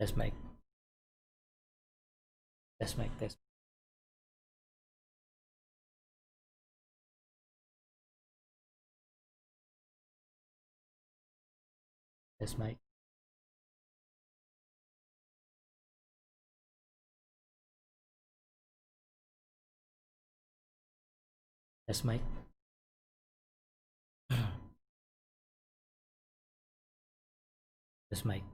Test mic. Test mic. Test. Test mic. Test mic. Test mic.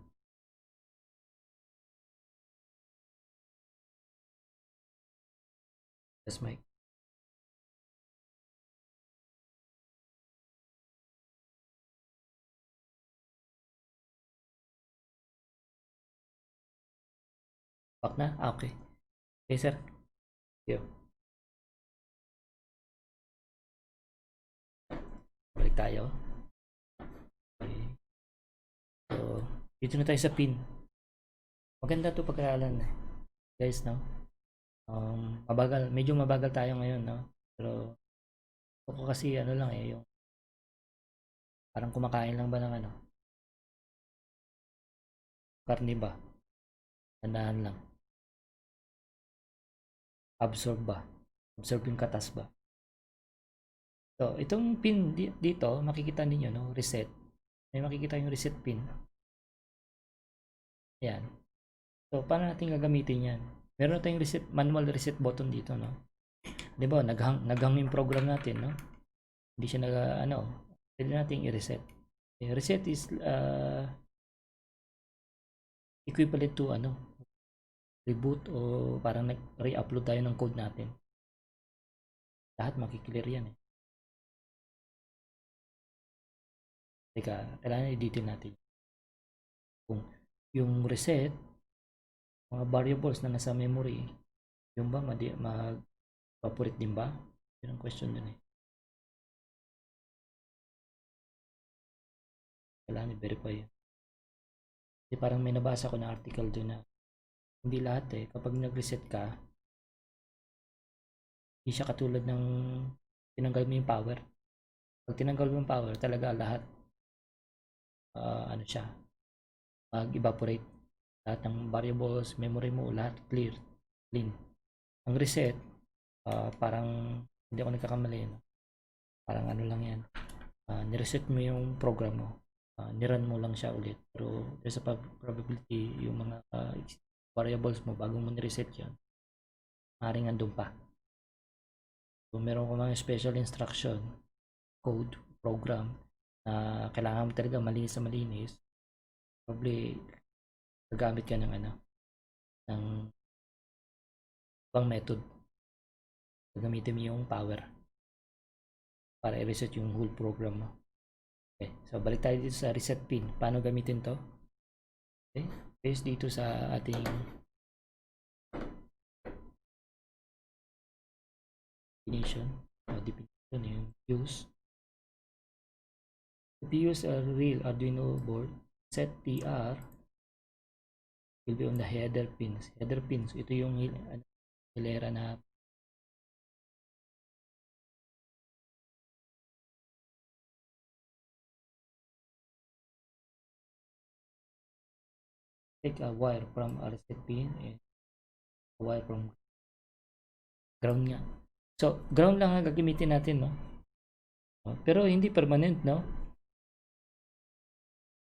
Test mic. Back na? Ah, okay. Okay, sir. Yo. Balik tayo. Okay. So, dito na tayo sa pin. Maganda to pag-aralan eh. Guys, no? Medyo mabagal tayo ngayon, no? Pero, ako kasi ano lang eh, yung parang kumakain lang ba ng ano? Karni ba? Tandaan lang. Absorb ba? Absorb yung katas ba? So, itong pin dito, makikita ninyo, no? Reset. May makikita yung reset pin. Ayan. So, paano natin gagamitin yan? Meron na tayong reset, manual reset button dito, no? Di ba, naghang yung program natin, no? Hindi siya pwede natin i-reset. Okay, reset is equivalent to reboot o parang nag-re-upload tayo ng code natin. Lahat makiklear yan eh. Teka, kailangan i-detail natin. Kung yung reset, mga variables na nasa memory, yung ba mag-evaporate din ba? Yun ang question dun eh. Kailangan i-verify yun. Kasi parang may nabasa ko na article dun na hindi lahat eh. Kapag nag-reset ka, hindi siya katulad ng tinanggal mo yung power. Pag tinanggal mo yung power, talaga lahat siya, mag-evaporate. Lahat ng variables, memory mo, lahat clear, clean. Ang reset, parang hindi ako nagkakamali, no? Parang ano lang yan, nireset mo yung program mo, nirun mo lang siya ulit, pero there's a probability yung mga variables mo bago mo nireset yan, maaaring andun pa. So meron ko mga special instruction, code, program, na kailangan mo talaga malinis na malinis. Probably gagamit ka ng ng ibang method. Gagamitin mo yung power para i-reset yung whole program mo. Okay, so balik tayo dito sa reset pin. Paano gamitin to? Okay, based dito sa ating definition yung use. If you use a real Arduino board, set TR will be on the header pins. Header pins, ito yung hilera na take a wire from a reset pin and a wire from ground nga. So, ground lang ang gagamitin natin, no? Pero hindi permanent, no?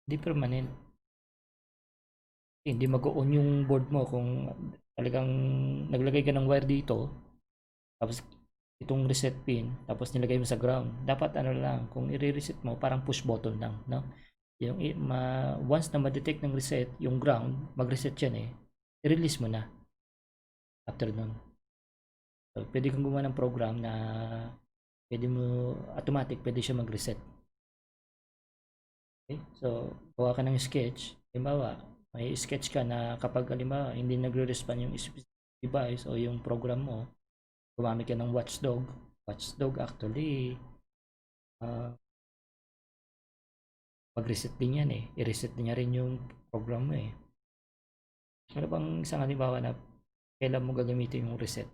Hindi permanent. Hindi mag-on yung board mo kung talagang naglagay ka ng wire dito, tapos itong reset pin, tapos nilagay mo sa ground. Dapat lang, kung i-reset mo, parang push button lang, no? Yung once na ma-detect ng reset, yung ground, mag-reset yan eh. I-release mo na after nun. So, pwede kang gumawa ng program na pwede mo automatic, pwede siya mag-reset. Okay? So, gawa ka ng sketch. Halimbawa, may sketch ka na kapag halimbawa hindi nagre-respond yung device o yung program mo, gumamit ka ng watchdog. Watchdog actually mag-reset din yan eh. I-reset niya rin yung program mo eh. Ano bang isang halimbawa na kailan mo gagamitin yung reset?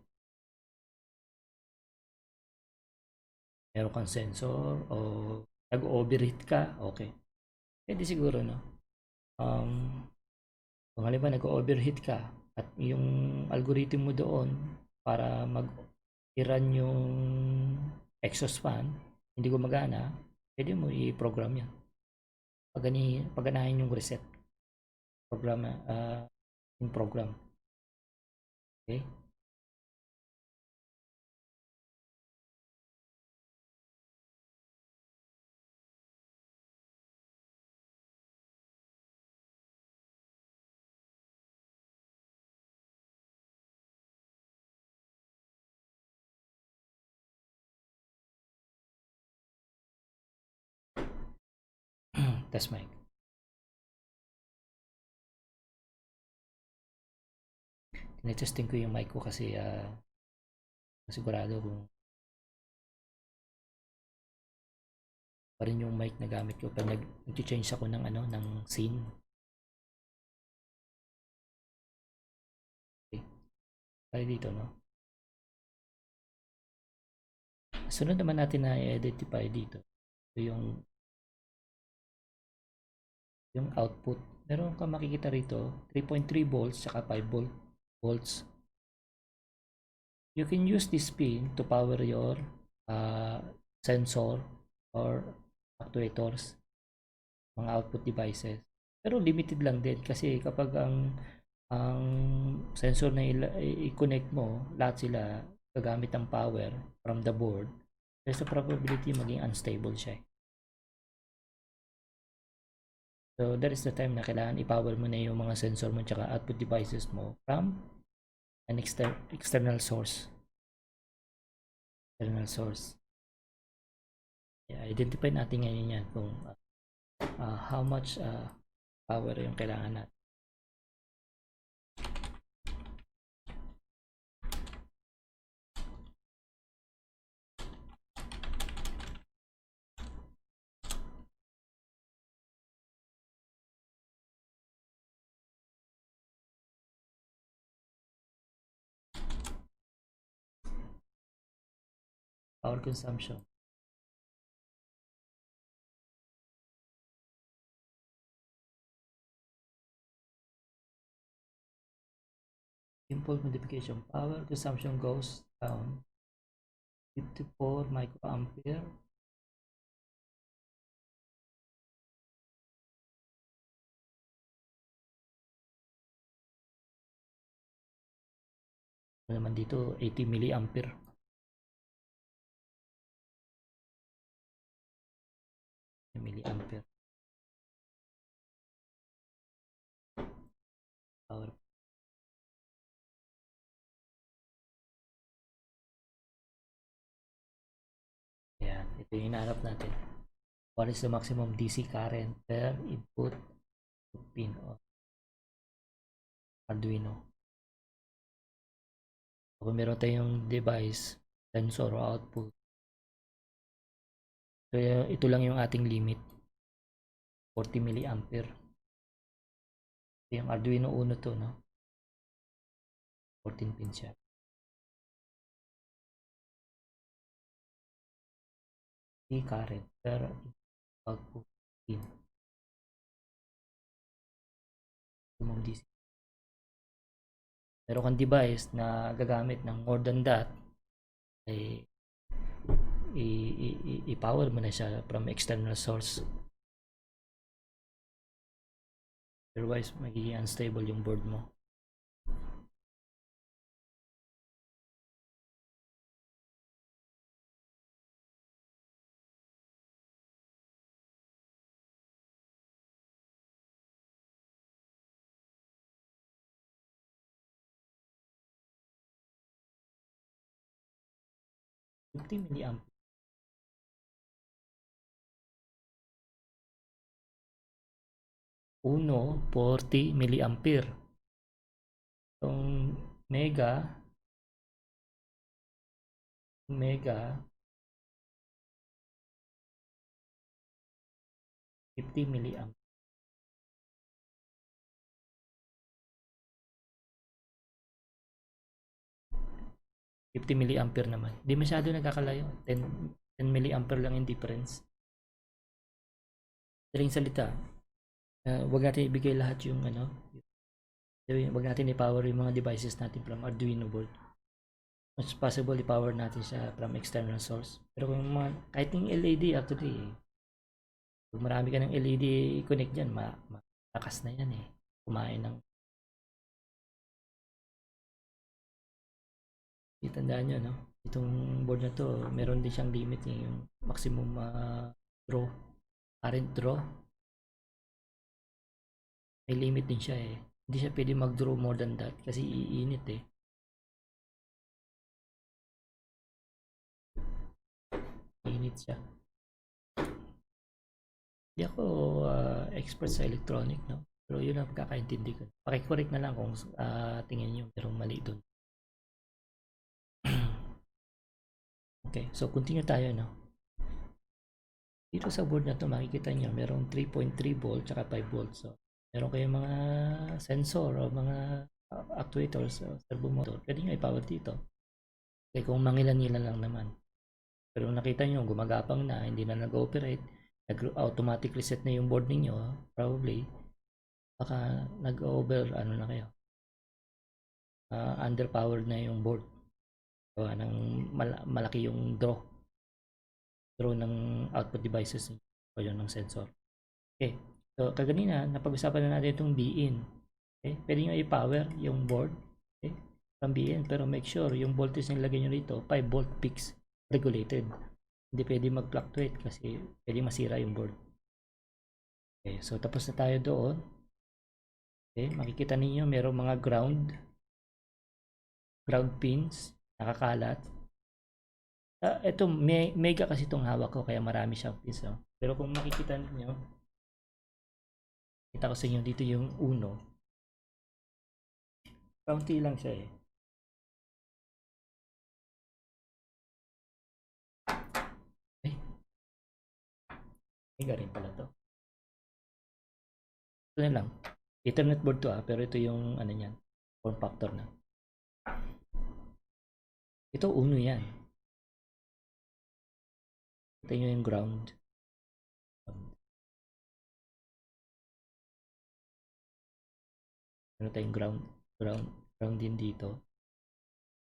Meron kang sensor o nag-overheat ka? Okay. Pwede siguro, no? Kung halimbawa nag-overheat ka at yung algorithm mo doon para mag-run yung exhaust fan, hindi gumagana, pwede mo i-program yan. Paganahin yung reset program, yung program. Okay? Test mic. Tinetesting ko yung mic ko kasi sigurado kung pa rin yung mic na gamit ko pag nag-change ako ng ng scene. Okay. Kaya dito, no? Sunod naman natin na i-identify dito. Ito yung output. Meron kang makikita rito 3.3 volts saka 5 volts. You can use this pin to power your sensor or actuators, mga output devices. Pero limited lang din kasi kapag ang sensor na i-connect mo, lahat sila gagamit ng power from the board, there's a probability maging unstable siya. So that is the time na kailangan i-power mo na yung mga sensor mo tsaka output devices mo from an external source. Yeah, identify natin ngayon yan kung how much power yung kailangan natin. Power consumption. Simple modification. Power consumption goes down 54 microampere. Naman dito 80 milliampere. Power. Ayan, ito yung hinahanap natin. What is the maximum DC current per input pin of Arduino? Kung meron tayong device, sensor o output, so ito lang yung ating limit, 40 milliampere. Ito yung Arduino Uno to, no? 14 pin siya. DC current per output pin. Maximum DC. Pero kung device na gagamit ng more than that, ay i-power mo na siya from external source. Otherwise, magiging unstable yung board mo. Milliamp. Uno, 40 milliampere. Itong mega 50 milliamp. Milliampere naman. Hindi masyado nagkakalayo. 10 milliampere lang yung difference. Daling salita, wag natin ibigay lahat yung Wag natin i-power yung mga devices natin from Arduino board. Much possible i-power natin siya from external source. Pero kung kahit yung LED actually, kung marami ka ng LED connect dyan, malakas na yan eh. Kumain ng itandaan nyo, no? Itong board na to, meron din siyang limit yung maximum draw, current draw. May limit din siya eh. Hindi siya pwede mag-draw more than that kasi iinit eh. Iinit siya. Hindi ako expert sa electronic, no? Pero yun ang pagkakaintindi ko. Pakicorrect na lang kung tingin nyo merong mali doon. Okay, so continue tayo, no? Dito sa board na to makikita nyo merong 3.3 volt tsaka 5 volts. So, meron kayong mga sensor o mga actuators o servo motor. Pwede nyo i-power dito. Okay, kung mangilan-ngilan lang naman. Pero nakita nyo gumagapang na, hindi na nag-ooperate, automatic reset na yung board ninyo, probably baka nag-over ano na kayo, underpowered na yung board. So, malaki yung draw ng output devices o yun ng sensor. Okay, so kaganina napag-usapan na natin itong B-in. Okay, pwede nyo i-power yung board, okay, from B-in, pero make sure yung voltage na ilagay nyo rito 5 volt peaks regulated. Hindi pwede mag-fluctuate kasi pwede masira yung board. Okay, so tapos na tayo doon. Okay, makikita ninyo merong mga ground pins nakakalat. Ito mega kasi itong hawak ko kaya marami siyang pins, no? Pero kung makikita niyo, kita ko sa inyo dito yung uno, kaunti lang siya eh. Mega rin pala to. Ito na lang, Ethernet board to pero ito yung ano niyan, form factor na. Ito uno yan. Ito yung ground. Ano tayong ground din dito.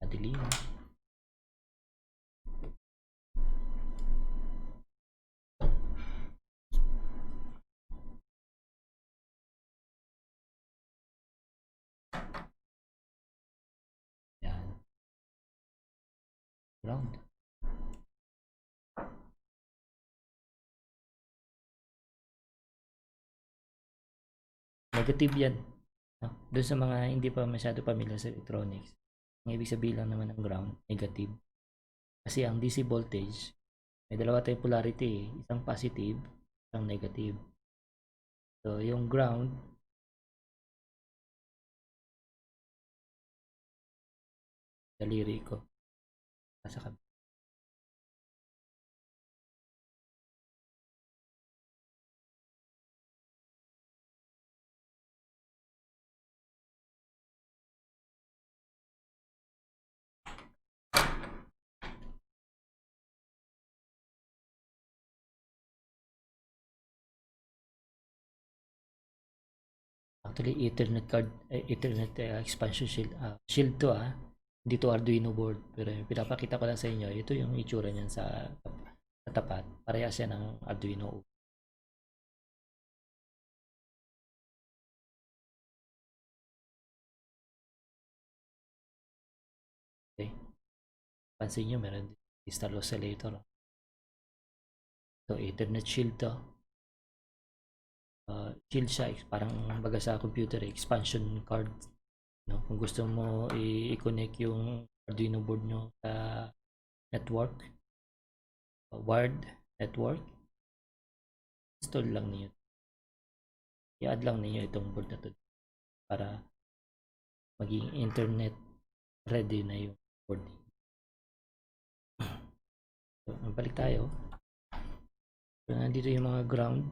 Madilim. Yan. Ground. Negative yan. No? Doon sa mga hindi pa masyado familiar sa electronics, ang ibig sabihin lang naman ng ground, negative. Kasi ang DC voltage, may dalawa tayong polarity, isang positive, isang negative. So, yung ground, daliri ko, nasa kabila. Actually, Ethernet expansion shield to hindi to Arduino board. Pero pinapakita ko lang sa inyo, ito yung itsura niyan sa tapat. Parehas yan ng Arduino. Okay. Pansin nyo, meron distal oscillator. So, Ethernet shield to. Shield siya, parang baga sa computer, expansion card. No? Kung gusto mo i-connect yung Arduino board nyo sa network, wired network, install lang niyo. I-add lang niyo itong board na to para maging internet ready na yung board. So, balik tayo. So, nandito yung mga ground.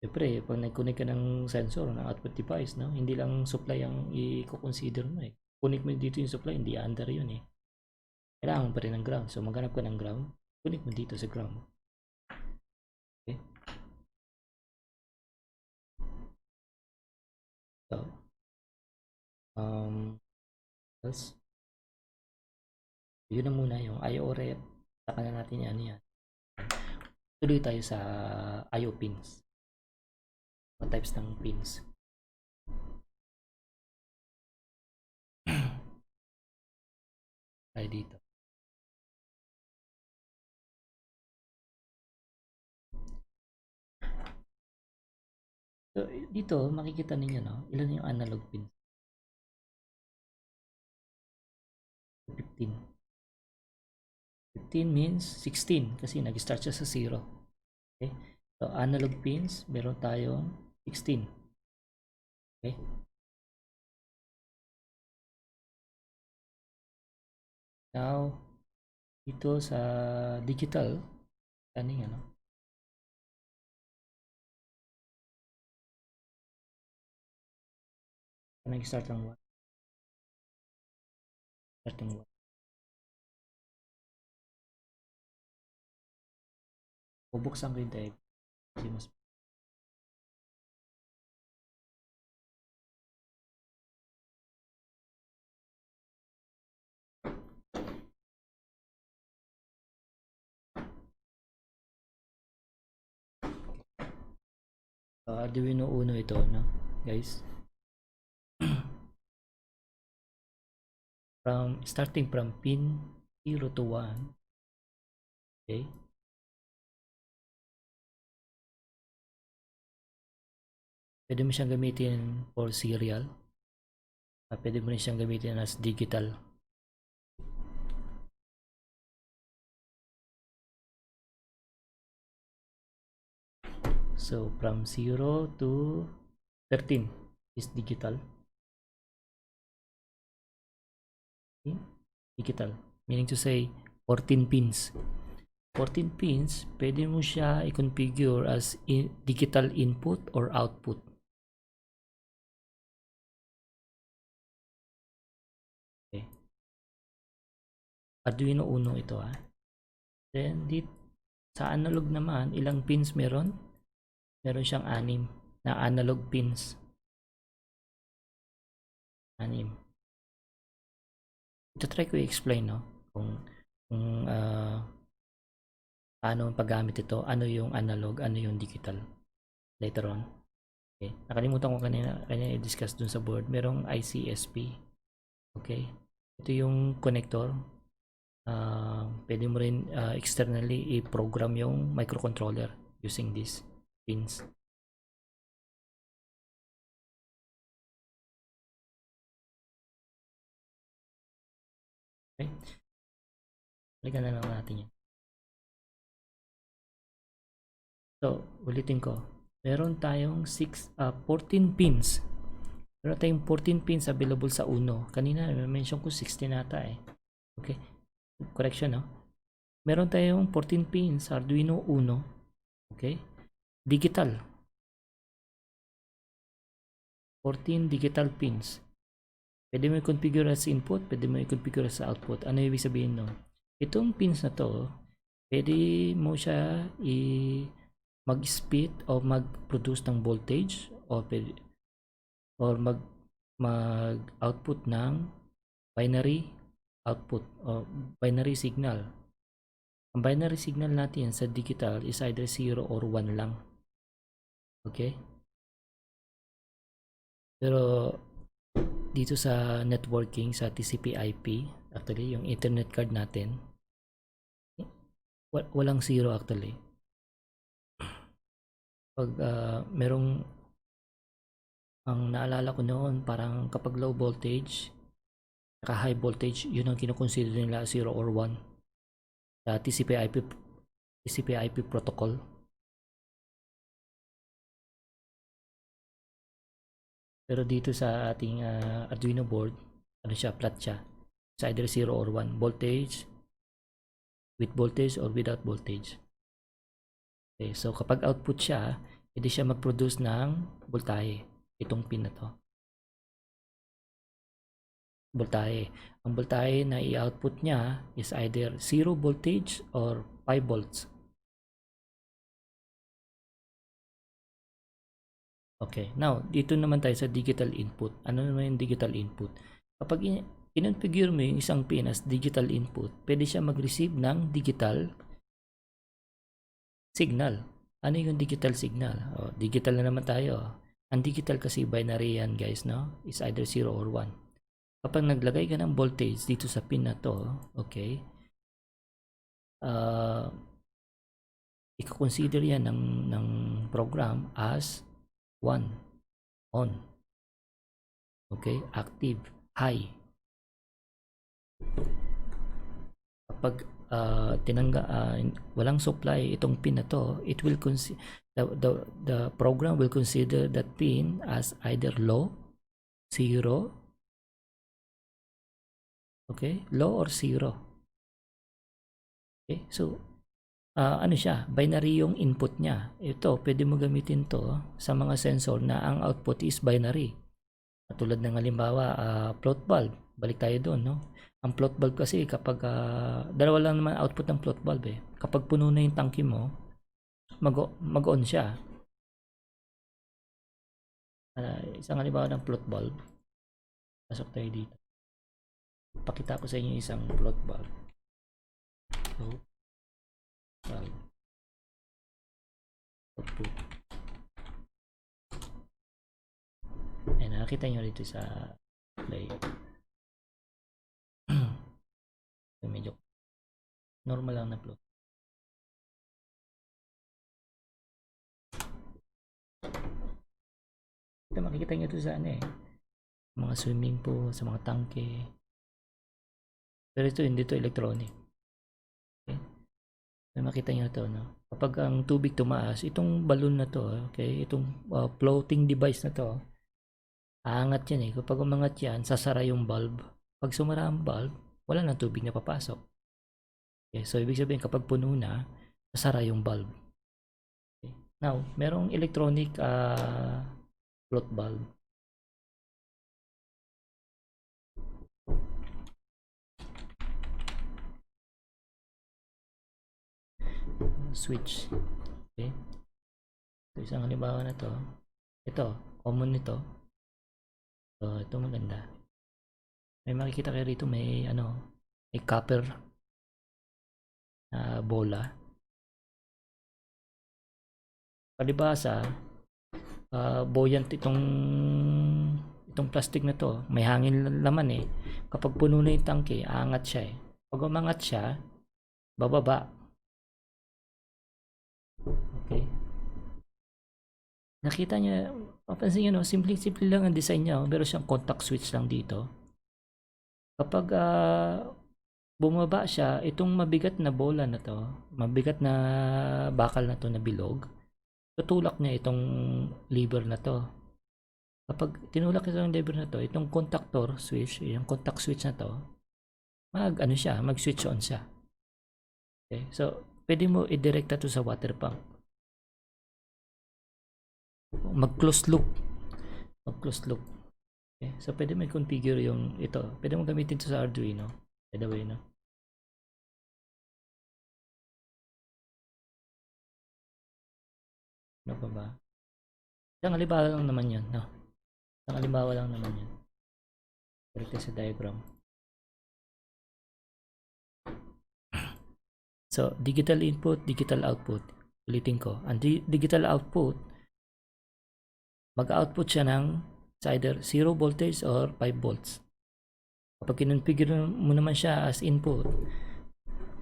Siyempre, pag nag-connect ka ng sensor, ng output device, no? Hindi lang supply ang i-consider mo eh. Connect mo dito yung supply, hindi under yun eh. Kailangan mo pa rin ng ground. So, maghanap ka ng ground, connect mo dito sa ground. Okay? So, Else, yun na muna yung IO rep. Saka na natin ano yan. Tuloy tayo sa IO pins. Mga types ng pins. Tayo dito. So, dito makikita ninyo no, ilan yung analog pins. 15. 15 means 16 kasi nag-start siya sa 0. Okay? So, analog pins, meron tayong 16. Okay? Now, dito sa digital, kaning ano, nag-start ng 1. Starting 1. Bubuksan ko yung dive. Kasi mas Arduino Uno ito, no? Guys. Starting from pin 0 to 1. Okay? Pwede mo siyang gamitin for serial. Pwede mo rin siyang gamitin as digital. So, from 0 to 13 is digital. Okay? Digital. Meaning to say, 14 pins. 14 pins, pwede mo siya i-configure as digital input or output. Okay. Arduino Uno ito ha. Then, sa analog naman, ilang pins meron? Meron siyang 6 na analog pins. 6. Ito try ko i-explain no kung paano ang paggamit ito, ano yung analog, ano yung digital later on. Okay. Nakalimutan ko kanina i-discuss dun sa board. Merong ICSP. Okay. Ito yung connector. Pwede mo rin externally i-program yung microcontroller using these pins. Okay. Balikan na lang natin yan. So, ulitin ko. Meron tayong 14 pins. Meron tayong 14 pins available sa Uno. Kanina, mention ko 16 nata eh. Okay. Correction, no? Meron tayong 14 pins sa Arduino Uno. Okay. Digital. 14 digital pins. Pwede mo i-configure as input, pwede mo i-configure as output. Ano ibig sabihin nun? Itong pins na to, pwede mo siya mag-spit o mag-produce ng voltage or mag-output ng binary output o binary signal. Ang binary signal natin sa digital is either 0 or 1 lang. Okay? Pero dito sa networking, sa TCP/IP, actually yung internet card natin, walang 0 actually. Pag merong, ang naalala ko noon, parang kapag low voltage, saka high voltage, yun ang kinukonsider nila 0 or 1 sa TCP/IP protocol. Pero dito sa ating Arduino board, ano siya, flat siya. It's either 0 or 1. Voltage, with voltage or without voltage. Okay, so kapag output siya, hindi siya mag-produce ng voltahe. Itong pin na to. Voltahe. Ang voltahe na i-output niya is either 0 voltage or 5 volts. Okay, now dito naman tayo sa digital input. Ano naman yung digital input? Kapag in-configure mo yung isang pin as digital input, pwede siya mag-receive ng digital signal. Ano yung digital signal? Digital na naman tayo. Ang digital kasi binary yan guys, no? Is either 0 or 1. Kapag naglagay ka ng voltage dito sa pin na to, okay, i-consider yan ng program as 1, on, okay, active, high. Kapag walang supply itong pin na to, it will the program will consider that pin as either low, 0, okay, low or 0. Okay, so ano siya, binary yung input niya. Ito, pwede mo gamitin to sa mga sensor na ang output is binary. Tulad ng halimbawa, float bulb. Balik tayo doon, no? Ang float bulb kasi kapag dalawa lang naman output ng float bulb eh. Kapag puno na yung tangke mo, mag-on siya. Isang halimbawa ng float bulb. Pasok tayo dito. Pakita ko sa inyo isang float bulb. Float bulb. Output. Ayan, nakakita nyo rito sa play. Medyo normal lang na float. Ito makikita nyo ito sa ano eh, mga swimming pool, sa mga tangke. Pero ito hindi to electronic. Okay? So, makita nyo ito, no? Kapag ang tubig tumaas, itong balloon na to, okay, itong floating device na to, aangat yan eh. Kapag umangat yan, sasara yung bulb. Pag sumara ang bulb, wala nang tubig na papasok. Okay, so ibig sabihin kapag puno na, sasara yung bulb. Okay. Now, merong electronic float bulb. Switch. Okay. So, isang halimbawa na to. Ito, common nito. So, ito maganda. May makikita kayo rito, may may copper bola. Palibasa, buoyant itong plastic na to. May hangin laman eh. Kapag puno na yung tangke, aangat siya eh. Pag umangat siya, bababa. Okay. Nakita niya, papansin niyo, no, simple lang ang design niya. Meron siyang contact switch lang dito. Kapag bumaba siya, itong mabigat na bola na to, mabigat na bakal na to na bilog, tutulak niya itong lever na to. Kapag tinulak itong lever na to, itong contactor switch, yung contact switch na to, mag-switch on siya. Okay? So, pwede mo i-directa to sa water pump. Mag-close loop. Mag-close loop. Okay? So, pwede mo i-configure yung ito. Pwede mo gamitin to sa Arduino. By the way, no? Ano pa ba? Isang halimbawa lang naman yun, no? Isang halimbawa lang naman yun. Correct sa diagram. So, digital input, digital output. Ulitin ko. Ang digital output, mag-output siya ng either 0 voltage or 5 volts. Kapag kinonfigure mo naman siya as input,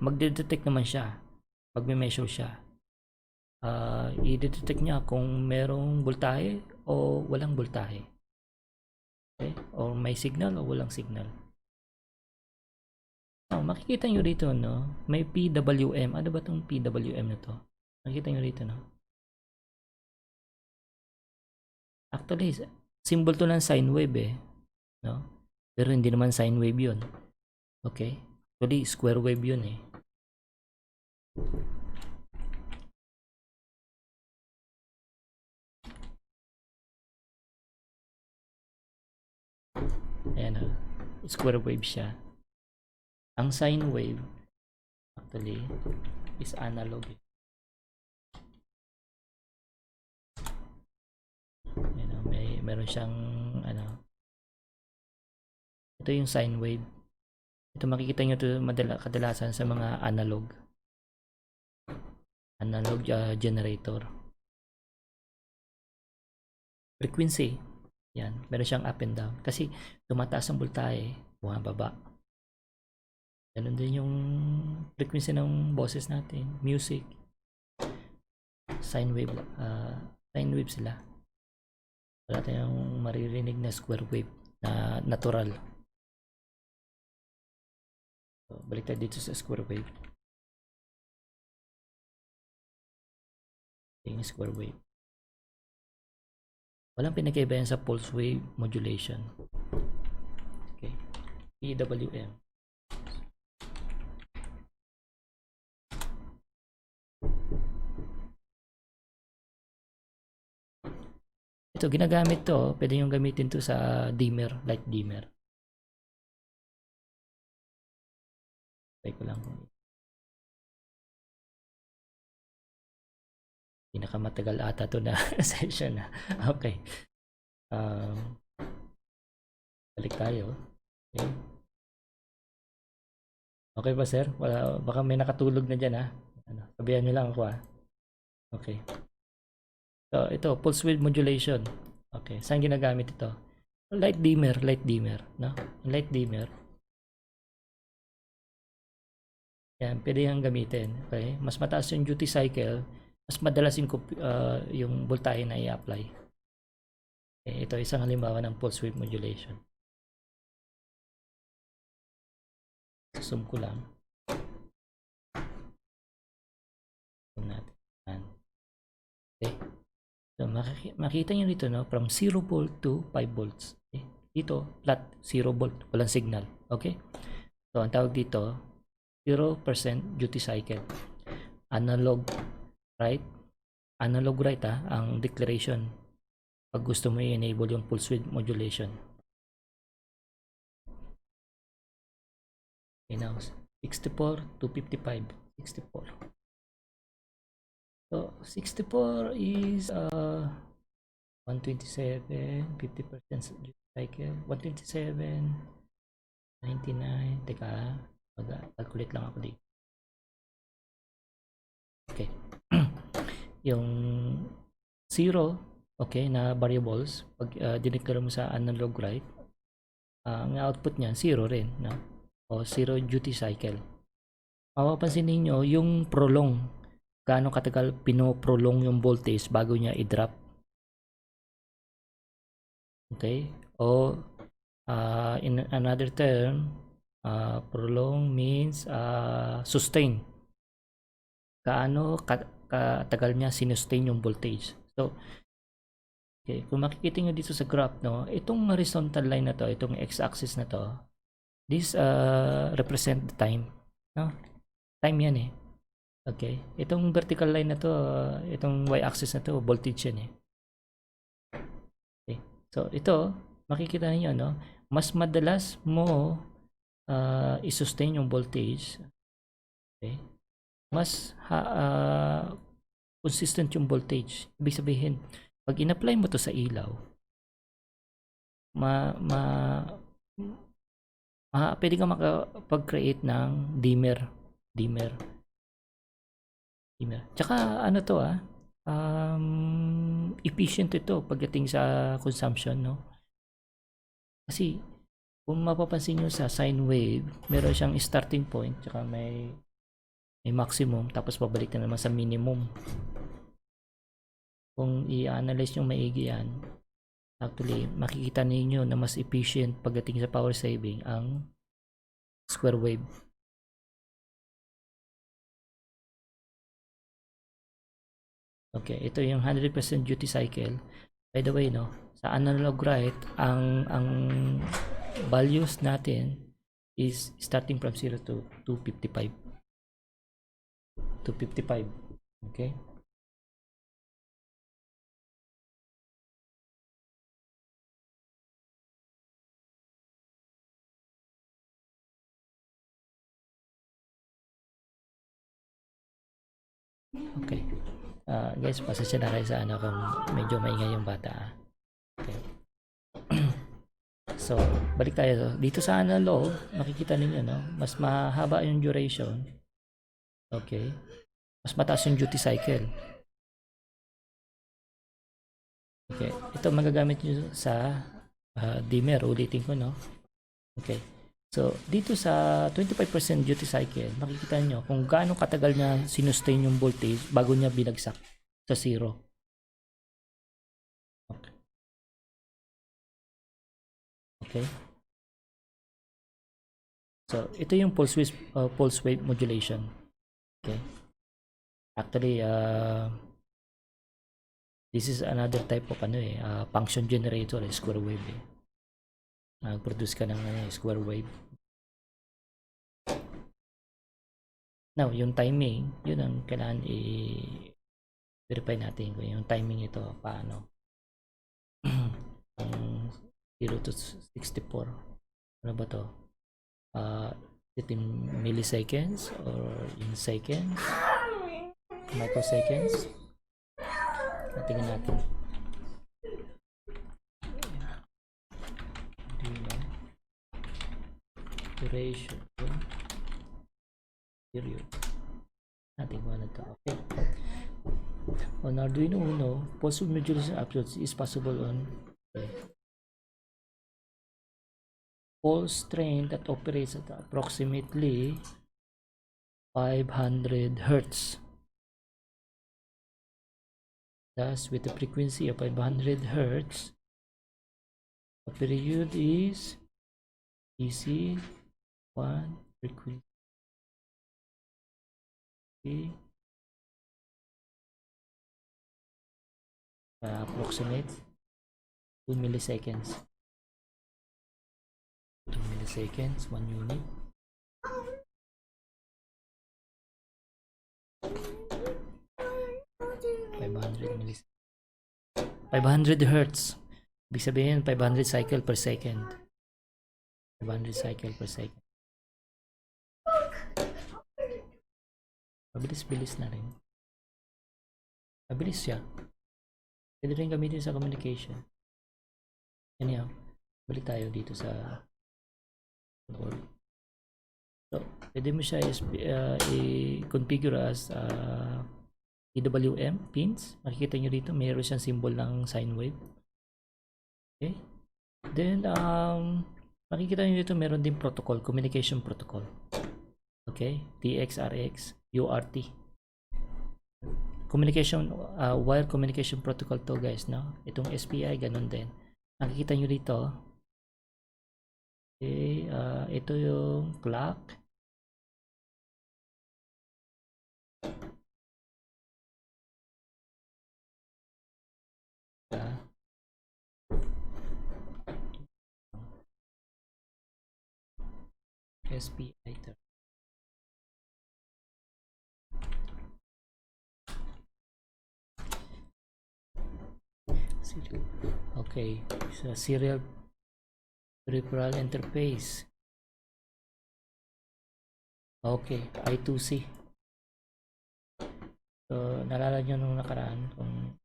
magde-detect naman siya. Magme-measure siya. I-detect niya kung merong voltahe o walang voltahe. Okay? O may signal o walang signal. Now, makikita nyo rito, no? May PWM. Ano ba itong PWM na to? Makikita nyo rito, no? Actually, symbol to ng sine wave eh. No? Pero hindi naman sine wave yun. Okay? Actually, square wave yun eh. Ayan o. Square wave siya. Ang sine wave, actually, is analog. meron siyang ano, ito yung sine wave. Ito makikita nyo ito kadalasan sa mga analog generator. Frequency, yan, meron siyang up and down kasi tumataas ang voltahe, bumababa. Ganun din yung frequency ng boses natin, music, sine wave sila. Wala tayong maririnig na square wave na natural. So, balik tayo dito sa square wave. Yung square wave, walang pinagkaiba yan sa pulse wave modulation. Okay, PWM. Ito ginagamit to, pwede yung gamitin to sa dimmer, light dimmer. Try ko lang kung pinakamatagal ata to na session na. Okay. Balik tayo. Okay. Okay ba sir? Wala, baka may nakatulog na dyan ha. Ano, sabihan nyo lang ako ha. Okay. So ito, pulse width modulation. Okay, saan ginagamit ito? Light dimmer, no? Light dimmer. Yan, pwede yung gamitin. Okay? Mas mataas yung duty cycle, mas madalas yung voltahe na i-apply. Okay, ito isang halimbawa ng pulse width modulation. Zoom ko lang. Zoom natin. Okay. So, makita nyo dito, no? From 0 volt to 5 volts. Okay? Dito, flat, 0 volt. Walang signal. Okay? So, ang tawag dito, 0% duty cycle. Analog right? Analog right ang declaration pag gusto mo i-enable yung pulse width modulation. Okay, now 64 to 55. 64. So 64 is 127, 50% duty cycle, 127, 99. Teka, mag-calculate lang ako dito. Okay. Yung 0, okay, na variables, pag dineclare mo sa analog right, ang output niyan 0 rin, no? O 0 duty cycle. Mapapansin niyo yung prolong, gaano katagal pinoprolong yung voltage bago niya i-drop. Okay? O in another term, prolong means sustain. Gaano katagal niya sinustain yung voltage. So, okay, kung makikita nyo dito sa graph, no, itong horizontal line na to, itong x-axis na to, this represent the time, no? Time yan eh. Okay, itong vertical line na to, itong y-axis na to, voltage yan eh. Okay, so ito, makikita niyo, no, mas madalas mo i-sustain yung voltage. Okay, mas consistent yung voltage. Ibig sabihin, pag in-apply mo to sa ilaw, pwede ka makapag-create ng dimmer. Tsaka ano to efficient ito pagdating sa consumption, no? Kasi kung mapapansin nyo sa sine wave, meron siyang starting point, tsaka may maximum, tapos pabalik na naman sa minimum. Kung i-analyze yung maigi yan, actually makikita ninyo na mas efficient pagdating sa power saving ang square wave. Okay, ito yung 100% duty cycle. By the way, no, sa analog right, ang values natin is starting from 0 to 255. Okay? Okay. Guys, pasensya na kayo sa kung medyo maingay yung bata. Okay. So, balik tayo. Dito sa analog, makikita ninyo, no? Mas mahaba yung duration. Okay. Mas mataas yung duty cycle. Okay. Ito magagamit nyo sa dimmer. Ulitin ko, no? Okay. So, dito sa 25% duty cycle, makikita nyo kung gaano katagal niya sinustain yung voltage bago niya binagsak sa zero. Okay. Okay. So, ito yung pulse wave modulation. Okay. Actually, this is another type of function generator, square wave. Nag-produce ka ng square wave. Now, yung timing, yun ang kailangan i-verify natin kung yung timing ito, paano. 0 to 64. Ano ba to? Is it in milliseconds or in seconds? Microseconds? Tingnan natin. Duration. Period. Natin kung ano to. Okay. On Arduino Uno, pulse modulation approach is possible on pulse train that operates at approximately 500 Hz. Thus, with a frequency of 500 Hz, the period is DC 1 frequency approximate 2 milliseconds. 2 milliseconds, 1 unit. 500 Hertz. Ibig sabihin 500 cycle per second. 500 cycle per second. Mabilis-bilis na rin. Mabilis siya. Pwede rin gamitin sa communication. Anyhow, balik tayo dito sa so, pwede mo siya i-configure as PWM pins. Makikita nyo dito, mayroon siyang symbol ng sine wave. Okay. Then, makikita nyo dito, meron din protocol, communication protocol. Okay. TX, RX, UART. Communication, wire communication protocol to guys, no? Itong SPI, ganun din. Nakikita nyo dito. Okay, ito yung clock. SPI term. Okay, so serial peripheral interface. Okay, I2C. So, naalala nyo nung nakaraan kung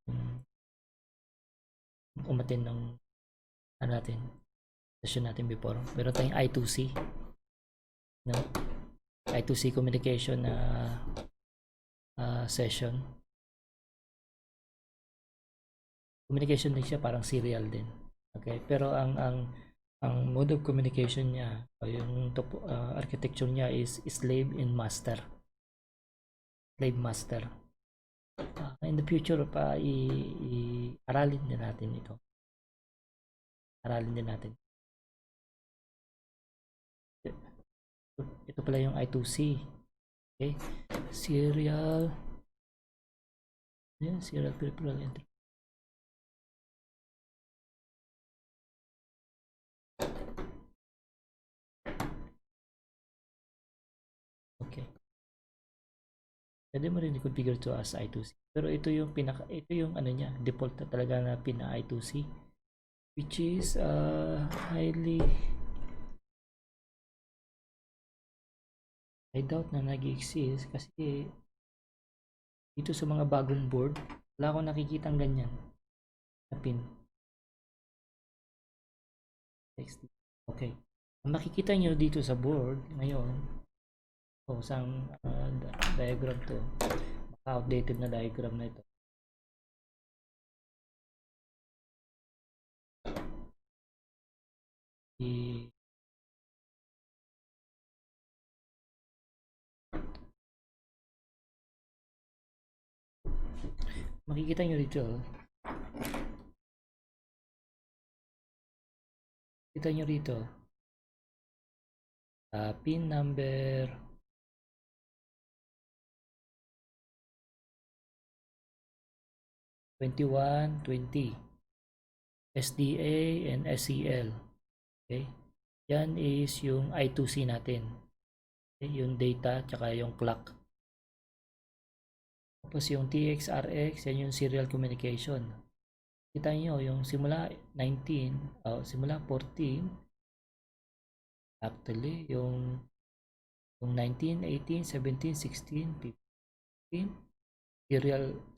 umatin ng natin session natin before. Meron tayong I2C. No? I2C communication session. Communication din siya, parang serial din. Okay, pero ang mode of communication niya, yung architecture niya is slave and master. Slave master. In the future pa aralin din natin ito. Aralin din natin. Ito pala yung I2C. Okay, serial peripheral interface. Okay. Pwede mo rin i-configure to as I2C. Pero ito yung ano niya, default na talaga na pina I2C, which is I doubt na nag-exist kasi dito sa mga bagong board, wala akong nakikitang ganyan na pin. Okay. Ang makikita nyo dito sa board ngayon, isang diagram to. Outdated na diagram na ito. Makikita nyo dito, kita nyo rito, pin number 2120, SDA and SCL. Okay, yan is yung I2C natin, okay? Yung data tsaka yung clock. Tapos yung TXRX, yan yung serial communication. Kita nyo yung simula 19, simula 14, actually yung 19, 18, 17, 16, 15,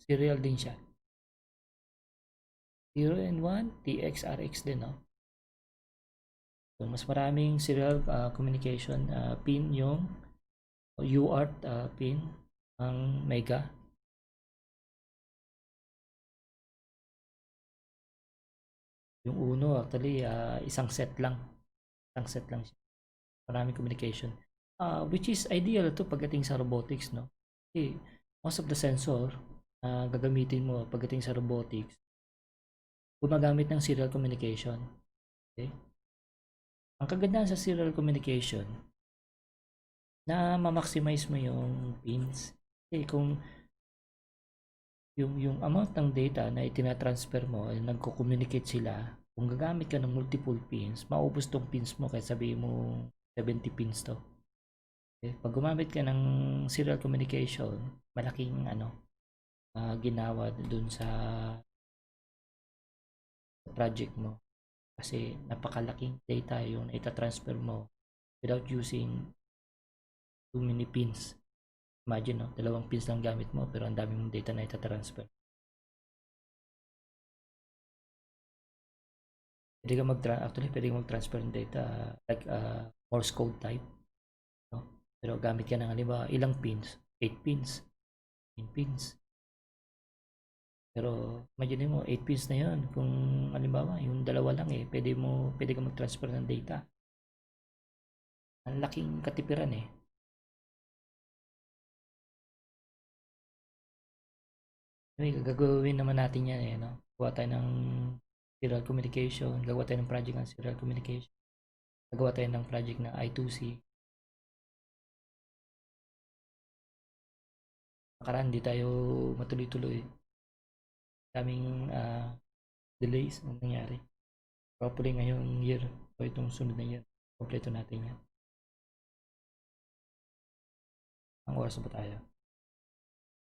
serial din siya. 0 and 1, TXRX din, no? So, mas maraming serial communication pin yung UART pin ang Mega. Yung uno actually isang set lang siya. Maraming communication, which is ideal to pagdating sa robotics, no? Okay, most of the sensor gagamitin mo pagdating sa robotics gumagamit ng serial communication. Okay, ang kagandahan sa serial communication na ma-maximize mo yung pins. Okay, kung yung amount ng data na itinatransfer mo ay nagko-communicate sila, kung gagamit ka ng multiple pins, maubos tong pins mo kahit sabihin mo 70 pins to. Okay? Pag gumamit ka ng serial communication, malaking ginawa dun sa project mo kasi napakalaking data yung ita-transfer mo without using too many pins. Imagine, no? 2 pins lang gamit mo pero ang dami mong data na ita-transfer. Pwede ka mag-transfer ng data like Morse code type, no? Pero gamit ka ng halimbawa ilang pins, 8 pins, 10 pins. Pero imagine mo 8 pins na 'yon kung halimbawa yung dalawa lang pwede ka mag-transfer ng data. Ang laking katipiran eh. Gagawin naman natin yan eh, no? Gawa tayo ng serial communication, gagawa tayo ng project ng serial communication, gagawa tayo ng project ng I2C. Nakaraan di tayo matuloy-tuloy. Daming delays ang nangyari. Probably ngayong year o itong sunod na year, kompleto natin yan. Ang oras ba tayo?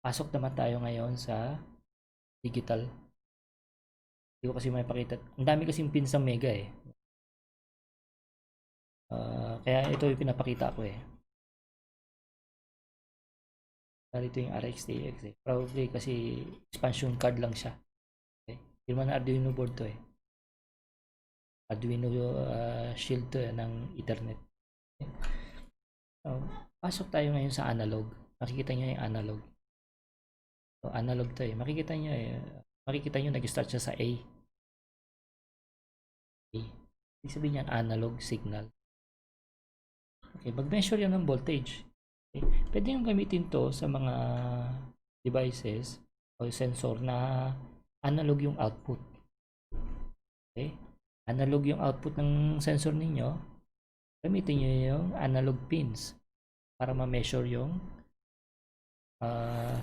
Pasok naman tayo ngayon sa digital. Hindi ko kasi may pakita. Ang dami kasing pins ng Mega eh. Kaya ito yung pinapakita ko eh. Ito yung RX-TX eh. Probably kasi expansion card lang siya. Okay? Hindi naman Arduino board to eh. Arduino shield to eh, ng Ethernet. Okay? So, pasok tayo ngayon sa analog. Makikita nyo yung analog. So, analog to eh. Makikita nyo nag-start siya sa A. Ibig sabihin yan, analog signal. Okay, mag-measure yan ng voltage. Okay. Pwede nyo gamitin to sa mga devices o sensor na analog yung output. Okay. Analog yung output ng sensor ninyo. Gamitin nyo yung analog pins para ma-measure yung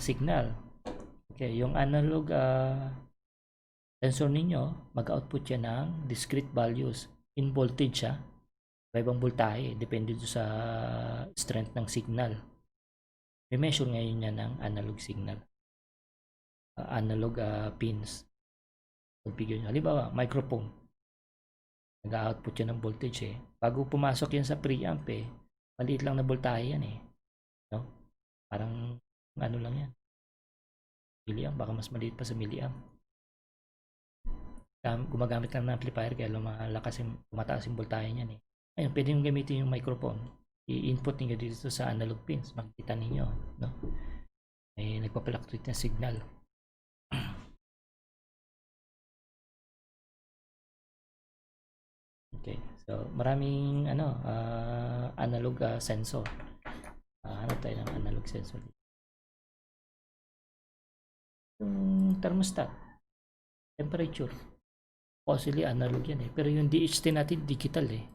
signal. Okay, yung analog sensor ninyo, mag-output yan ng discrete values. In voltage siya. Ibang voltahe, depende sa strength ng signal. May measure ngayon yan ng analog signal. Analog pins. Configure nyo. Halimbawa, microphone. Nag-output yan ng voltage eh. Bago pumasok yan sa preamp eh, maliit lang na voltahe yan eh. No? Parang ano lang yan. Milliamp, baka mas maliit pa sa milliamp. gumagamit lang ng amplifier kaya lumalakas yung tumataas yung voltahe niyan eh. Ayun, pwede yung gamitin yung microphone. I-input niyo dito sa analog pins. Makikita ninyo, no? May nagpa-fluctuate na signal. Okay. So, maraming analog sensor. Hanap tayo ng analog sensor. Yung thermostat, temperature. Possibly analog yan eh. Pero yung DHT natin digital eh.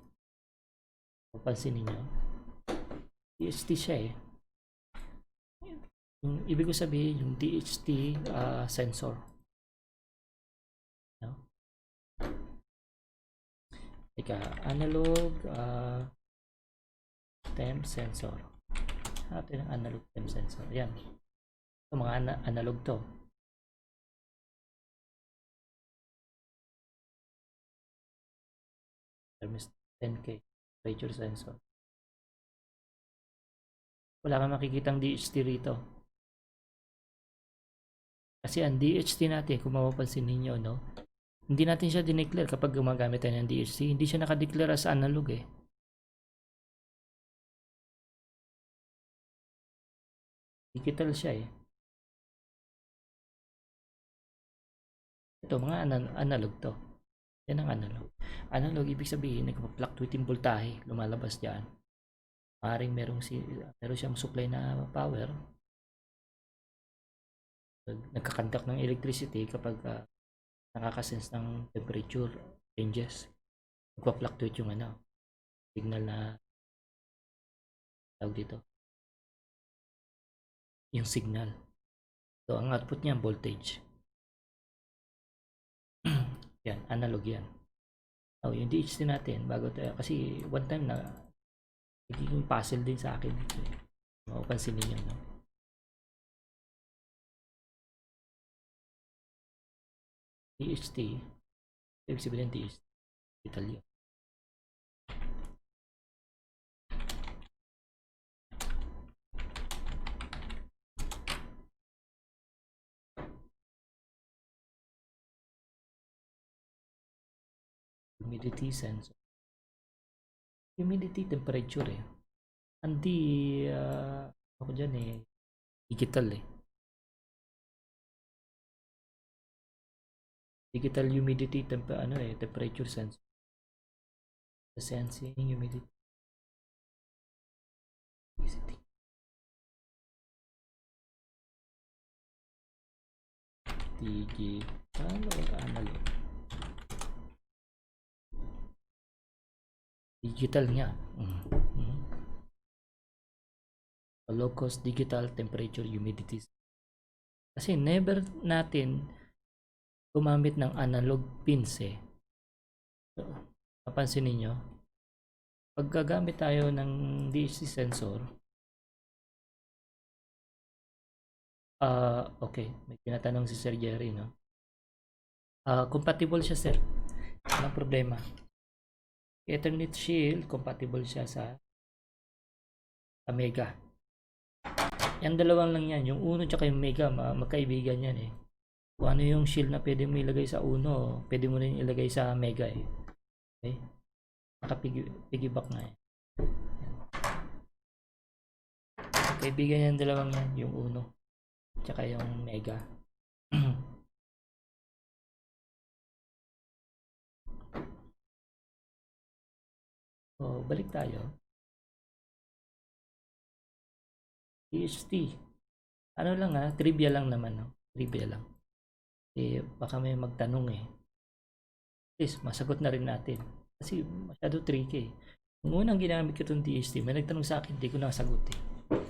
Papansin niyo. DHT siya eh. Yung ibig ko sabihin yung DHT sensor. No? Teka, analog temp sensor. Natin ang analog temp sensor. Yan. Ito mga analog to. Thermostat 10K. Temperature sensor. Wala kang makikitang DHT rito. Kasi ang DHT natin, kung mapapansin ninyo, no? Hindi natin siya dineclare kapag gumagamit tayo ng DHT. Hindi siya nakadeclare as analog eh. Digital siya eh. Ito, mga analog to. Yan ang analog. Analog, ibig sabihin, nagpa-fluctuate yung voltahe, lumalabas dyan. Maaaring meron siyang supply na power. Nagkakandak ng electricity kapag nakakasense ng temperature changes. Nagpa-fluctuate yung signal na tawag dito. Yung signal. So, ang output niya, voltage. Yan, analog yan. Oh, yung DHT natin, bago tayo, kasi one time na nagiging puzzle din sa akin dito eh. Mapapansin niyo no? DHT, ibig sabihin ng DHT, digital yun. Humidity sensor. Humidity temperature eh. Hindi ako dyan eh digital eh. Digital humidity temperature sensor. Sensing humidity. Digital or analog? Digital niya. Low cost digital temperature humidity. Kasi never natin gumamit ng analog pins eh. So, mapansin niyo, pag gagamit tayo ng DHT sensor, okay, may tinatanong si Sir Jerry, no? Compatible siya, sir. Walang problema. Ethernet shield, compatible siya sa Mega. Yung dalawang lang yan, yung Uno tsaka yung Mega, magkaibigan yan eh. Kung ano yung shield na pwede mo ilagay sa Uno, pwede mo rin ilagay sa Mega eh. Okay? Nakapiggyback na eh. Kaibigan yan dalawang yan, yung Uno tsaka yung Mega. So, balik tayo. DHT. Ano lang trivia lang naman, no? Trivia lang. Baka may magtanong eh. At least, masagot na rin natin. Kasi masyado tricky eh. Nung unang ginamit ko itong DHT, may nagtanong sa akin, hindi ko nasagot eh.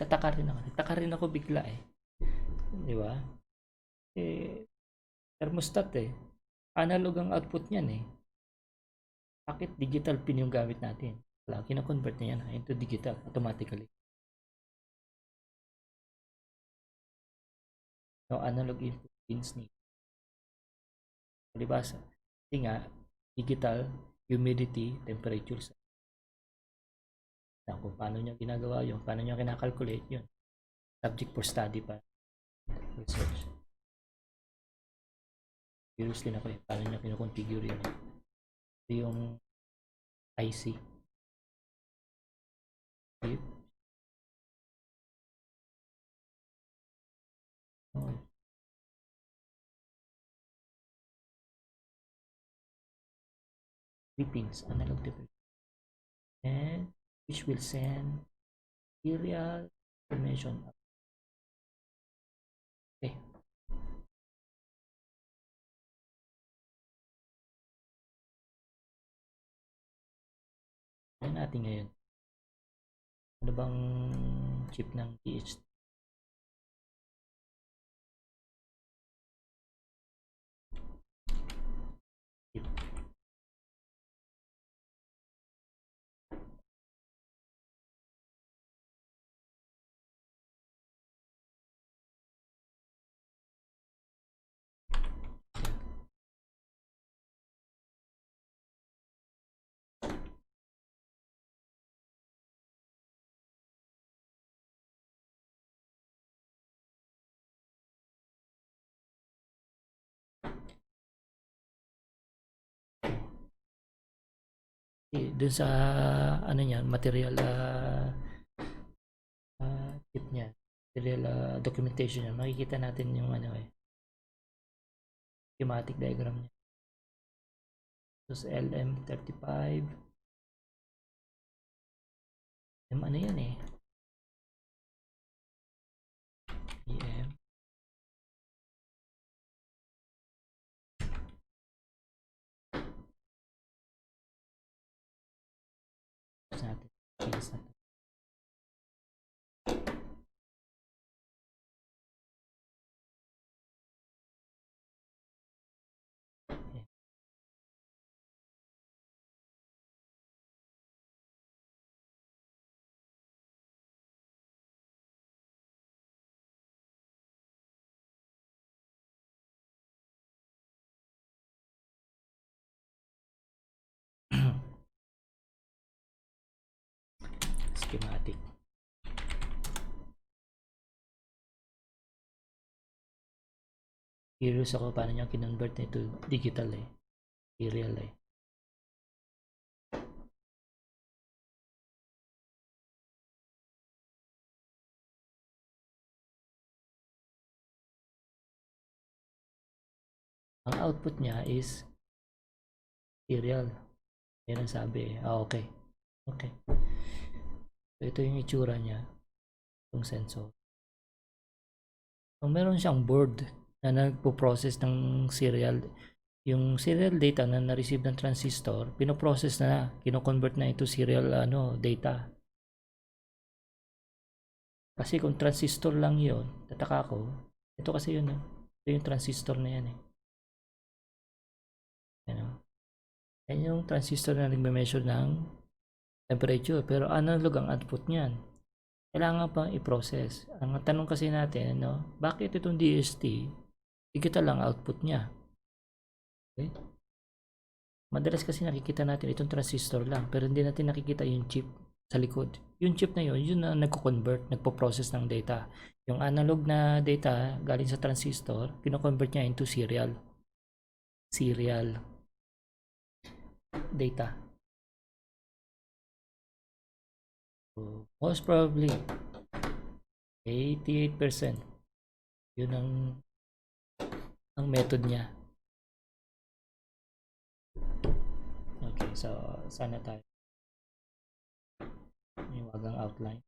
Tataka rin ako. Tataka rin ako bigla eh. Di ba? Thermostat eh. Analog ang output niyan eh. Bakit digital pin yung gamit natin? Wala, kina-convert na yan into digital automatically. No analog input pins ni. Diba? Kasi nga, digital, humidity, temperature. Kung paano niya ginagawa yun, paano niya kinakalculate yun. Subject for study pa. Research. Curious din ako eh, paano niya kinoconfigure yun eh. Ito yung IC. Okay. Oh. 3 pins, analog to and which will send serial information. Okay. Ano natin ngayon? Ano bang chip ng DHT? Chip. Dun sa ano niyan, material chip niya, material documentation niya, makikita natin yung ano eh, schematic diagram niya. So LM35 yung ano yan eh, EM natin, change natin. Schematic. Curious ako paano niya kinonvert na ito digital eh, serial eh. Ang output niya is serial. Yan ang sabi eh. Okay. Okay. So, ito yung itsura niya. Itong sensor. So, meron siyang board na nagpo-process ng serial. Yung serial data na na-receive ng transistor, pinoprocess na, kino-convert na into serial data. Kasi kung transistor lang yon, tataka ko, ito kasi yun, ito yung transistor na yan eh. Ano? Yan yung transistor na nagme-measure ng temperature, pero analog ang output niyan. Kailangan pang i-process. Ang tanong kasi natin, bakit itong DST, digital lang output niya? Okay? Madalas kasi nakikita natin itong transistor lang, pero hindi natin nakikita yung chip sa likod. Yung chip na yun na nagko-convert, nagpo-process ng data. Yung analog na data galing sa transistor, kino-convert niya into serial data. So, most probably 88% yun ang method niya. Okay, so sana tayo yung wagang outline.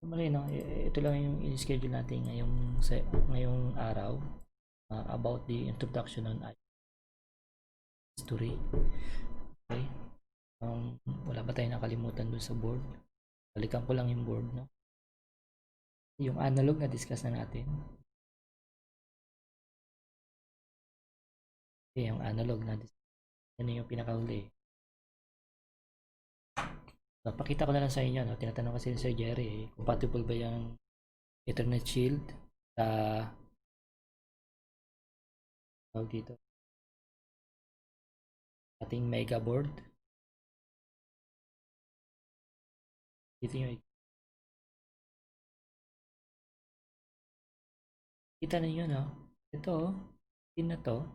Malinaw, ito lang yung i-schedule natin ngayong araw about the introduction on history. Okay. Wala ba tayong nakalimutan dun sa board? Balikan ko lang yung board, no? Yung analog na discuss na natin. Okay, yung analog na discuss. Yan yung pinakahuli. So, pakita ko na lang sa inyo, no? Tinatanong kasi ni Sir Jerry, compatible ba yung Ethernet Shield sa dito ating mega board. Dito yung Kita ninyo, no? Ito, pin na to,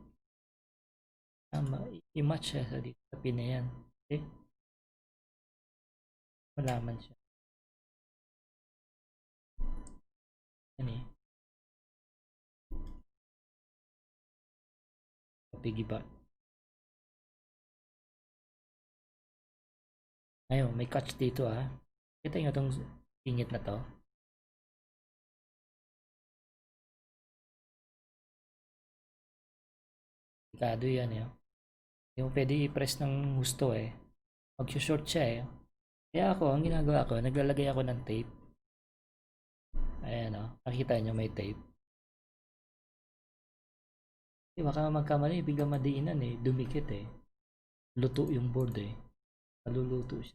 i-match siya sa dito sa pin na yan. Okay? Malaman siya. Yan eh. Piggyback. Ngayon, may catch dito ah. Kita nyo itong singit na to. Delikado yan eh. Hindi mo pwede i-press ng gusto eh. Mag-short siya eh. Kaya ako, ang ginagawa ko, naglalagay ako ng tape. Ayan o. Nakita nyo may tape. Baka magkamali, biglang madiinan eh. Dumikit eh. Luto yung board eh. Maluluto siya.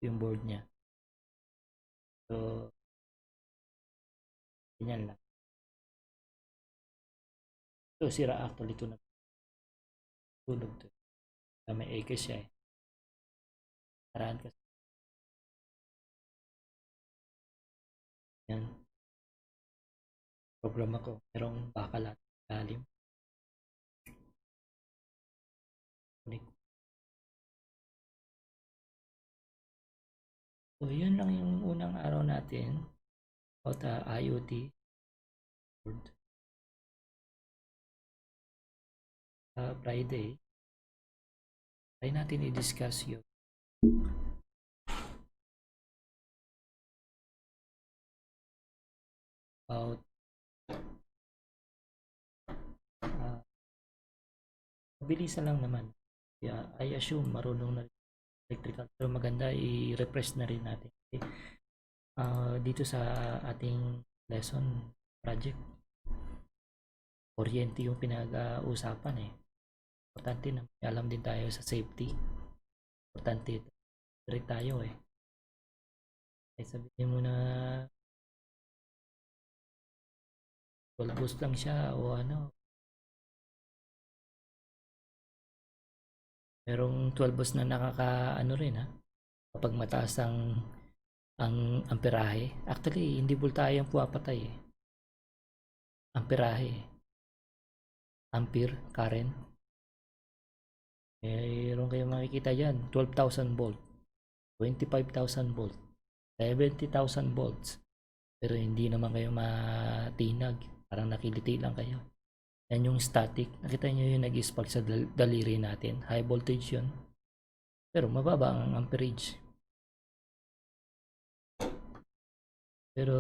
Yung board niya. So, ganyan lang. So, sira actually ito na. Tulog to. May AK siya eh. Paraan kasi. Yan. Programa ko. Merong bakal at lalim. So, yun lang yung unang araw natin about IoT board. Friday, try natin i-discuss yun. About mabilisan lang naman. Yeah, I assume marunong na electrical, pero maganda i-refresh na rin natin. Okay? Dito sa ating lesson project, kuryente yung pinag-uusapan eh. Importante na alam din tayo sa safety. Importante ito. Direct tayo eh. Ay sabihin mo na 12 volts lang siya o ano. Merong 12 volts na nakaka-ano rin ha. Kapag mataas ang amperahe. Actually, hindi voltahe ang pumapatay eh. Amperahe. Ampere, current. Mayroon kayong makikita dyan. 12,000 volt. 25,000 volt. 70,000 volts. Pero hindi naman kayo matinag. Parang nakiliti lang kayo. Yan yung static. Nakita nyo yung nag-spark sa daliri natin. High voltage yun. Pero mababa ang amperage. Pero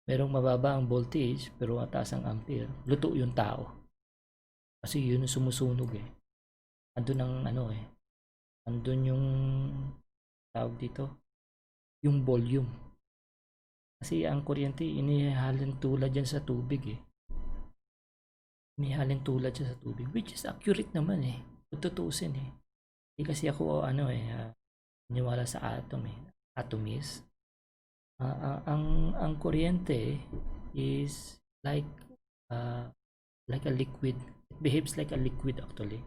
merong mababa ang voltage pero mataas ang ampere. Luto yung tao. Kasi yun yung sumusunog eh. Andun ang ano eh. Andun yung tawag dito. Yung volume. Kasi ang kuryente inihalin tulad yan sa tubig eh. Inihalin tulad siya sa tubig. Which is accurate naman eh. Tutuusin eh. Hindi kasi ako ano eh. Naniwala sa atom eh. Atomist. Ang kuryente is like a liquid. It behaves like a liquid actually.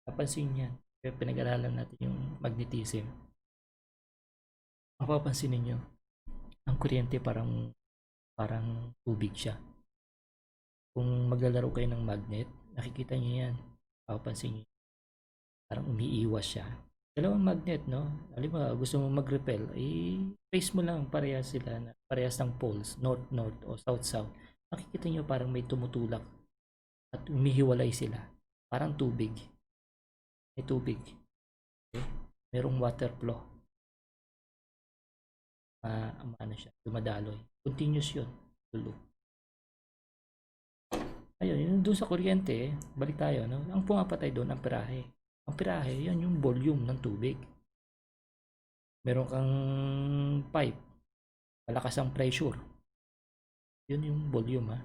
Napansin niyan. Kaya pinag-aralan natin yung magnetism. Mapapansin ninyo, ang kuryente parang tubig siya. Kung maglalaro kayo ng magnet, nakikita niyo yan. Mapapansin niyo. Parang umiiwas siya. Dalawang magnet, no? Halimbawa, gusto mo mag-repel, face mo lang parehas sila, parehas ng poles, north-north o south-south. Nakikita nyo parang may tumutulak at umihiwalay sila. Parang tubig. May tubig. Okay? Merong water flow. Ano siya, dumadaloy. Continuous yun. Tulo. Ayun, yun doon sa kuryente, balik tayo, no? Ang pumapatay doon, ang perahe. Ang pirahe, yan yung volume ng tubig. Meron kang pipe, malakas ang pressure. Yun yung volume ha.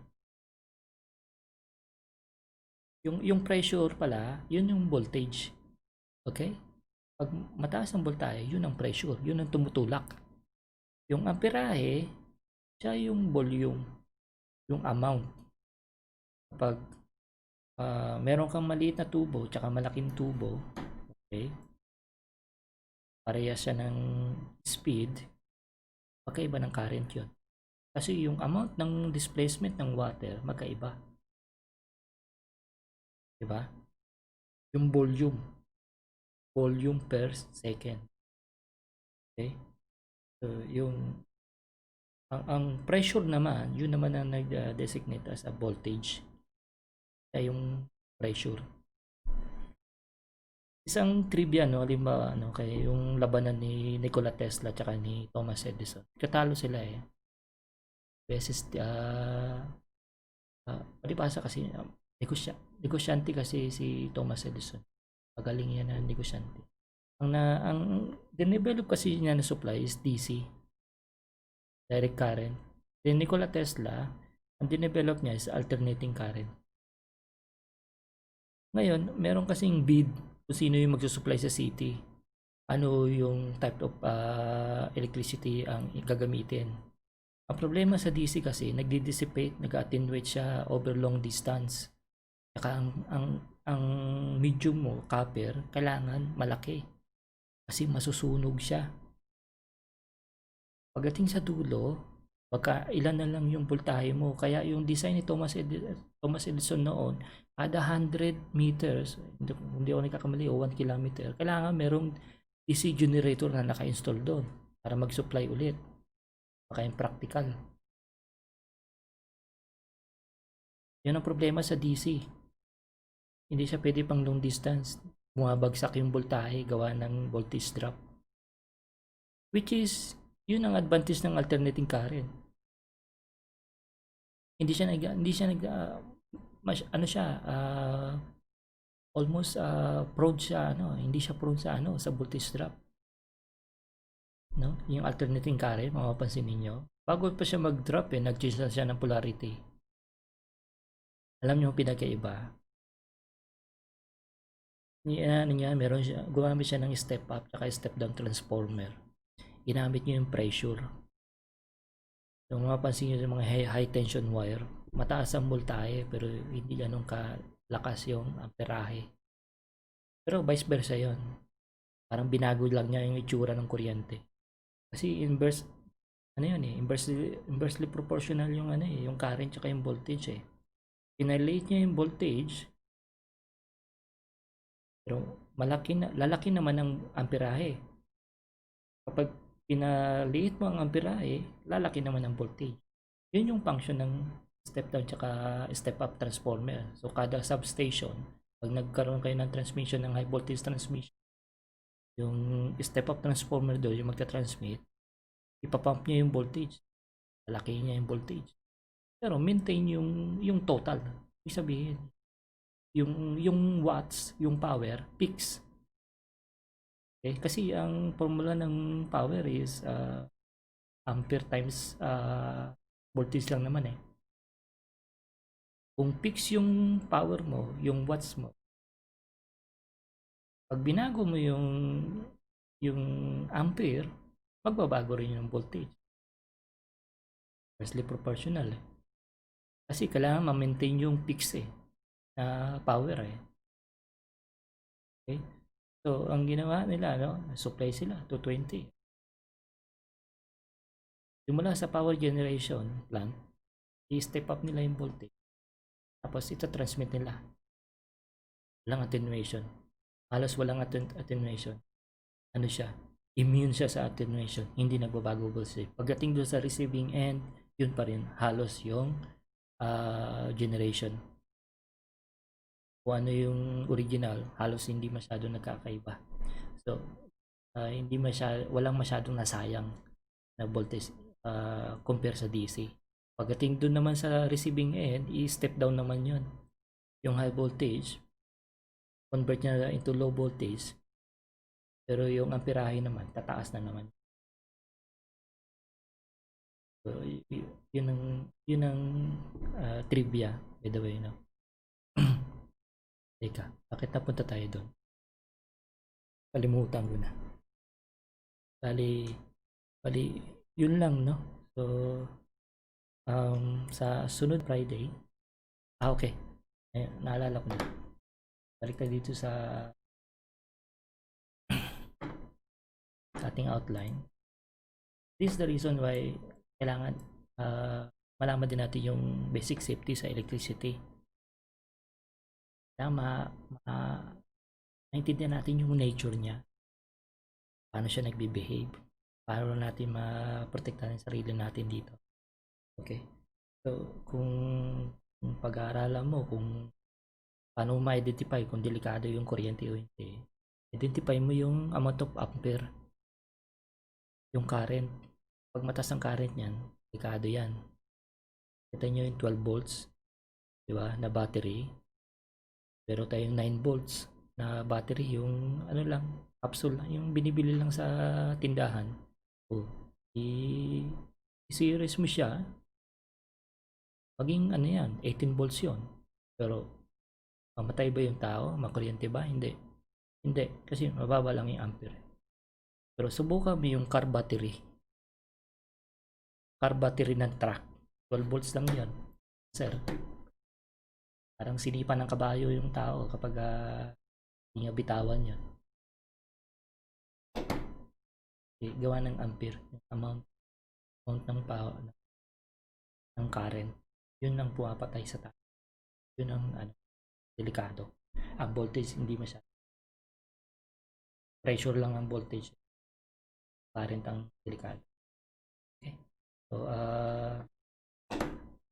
Yung pressure pala, yun yung voltage. Okay? Pag mataas ang voltahe, yun ang pressure. Yun ang tumutulak. Yung amperahe, siya yung volume. Yung amount. Kapag meron kang maliit na tubo tsaka malaking tubo, okay, parehas siya ng speed, magkaiba ng current yun. Kasi yung amount ng displacement ng water, magkaiba. Diba? Yung volume per second. Okay? So, ang pressure naman, yun naman ang nag-designate as a voltage. Kaya yung pressure. Isang trivia, no, halimbawa, no, kaya yung labanan ni Nikola Tesla at ni Thomas Edison. Katalo sila eh. Beses, palibasa kasi, negosyante kasi si Thomas Edison. Magaling yan na negosyante. Ang dinevelop kasi niya na supply is DC, direct current. Then Nikola Tesla, ang dinevelop niya is alternating current. Ngayon, meron kasing bid kung sino yung magsusupply sa city. Ano yung type of electricity ang gagamitin. Ang problema sa DC kasi, nagdi-dissipate, nag-attenuate siya over long distance. Saka ang medium mo, copper, kailangan malaki. Kasi masusunog siya. Pagdating sa dulo, baka ilan na lang yung voltahe mo. Kaya yung design ni Thomas Edison noon, kada 100 meters, hindi ako nagkakamali, o 1 kilometer, kailangan merong DC generator na naka-install doon para mag-supply ulit. Baka yung practical. Yan ang problema sa DC. Hindi siya pwede pang long distance. Bumabagsak yung voltahe, gawa ng voltage drop. Which is, yun ang advantage ng alternating current. Hindi siya almost prone siya, hindi siya prone sa voltage drop. No? Yung alternating current, mapapansin niyo, bago pa siya mag-drop nag-change na siya ng polarity. Alam niyo yung pinagkaiba? Meron siya, gumamit siya ng step up at step down transformer. Ginamit niyo yung pressure. So, mapapansin niyo yung mga high tension wire, mataas ang voltahe pero hindi ganun kalakas yung amperahe. Pero vice versa yon. Parang binago lang niya yung itsura ng kuryente. Kasi inversely proportional yung yung current at yung voltage eh. Pinaliit niya yung voltage, pero lalaki naman ang amperahe. Kapag pinaliit mo ang amperahe, lalaki naman ang voltage. Yun yung function ng step down tsaka step up transformer. So kada substation, pag nagkaroon kayo ng transmission ng high voltage transmission, yung step up transformer doon, yung magta-transmit, ipapump niya yung voltage. Lalaki niya yung voltage. Pero maintain yung total. Ibig sabihin, yung watts, yung power, fixed. Okay? Kasi ang formula ng power is ampere times voltage lang naman eh. Kung fix yung power mo, yung watts mo, pag binago mo yung ampere, magbabago rin yung voltage. Inversely proportional eh. Kasi kailangan ma-maintain yung fix na power eh. Okay? So, ang ginawa nila, supply sila 220. Simula sa power generation plant, i-step up nila yung voltage. Tapos ito transmit nila. Walang attenuation. Halos walang attenuation. Ano siya? Immune siya sa attenuation. Hindi nagbabago voltage. Pagdating doon sa receiving end, yun pa rin. Halos yung generation. Kung ano yung original, halos hindi masyado nagkakaiba. So, walang masyadong nasayang na voltage compare sa DC. Pagdating doon naman sa receiving end, i-step down naman yun. Yung high voltage, convert niya into low voltage, pero yung amperahe naman, tataas na naman. So, yun ang trivia, by the way, no? Teka, bakit napunta tayo doon? Kalimutan ko na. Bali, yun lang, no? So, sa sunod Friday, okay. Naalala ko na. Balik tayo dito sa ating outline. This is the reason why kailangan malaman din natin yung basic safety sa electricity. Kaya maintindihan natin yung nature niya, paano siya nagbe-behave, paano natin maprotektahan yung sarili natin dito. Okay? So, kung pag-aaralan mo kung paano ma-identify kung delikado yung kuryente o hindi, identify mo yung amount of ampere, yung current. Pag mataas ang current niyan, delikado yan. Kita nyo yung 12 volts, di ba, na battery. Pero tayong 9 volts na battery, yung ano lang, capsule, yung binibili lang sa tindahan. O, i-series mo siya, maging ano yan, 18 volts yon. Pero, mamatay ba yung tao? Makuryente ba? Hindi. Hindi, kasi mababa lang yung ampere. Pero subukan mo yung car battery. Car battery ng truck. 12 volts lang yan. Sir, parang sinipan ng kabayo yung tao kapag hindi niya bitawan yun. Okay, gawa ng ampere, yung amount ng power, ng current, yun ang pumapatay sa tao. Yun ang delikado. Ang voltage hindi masyado. Pressure lang ang voltage. Current ang delikado. Okay. So,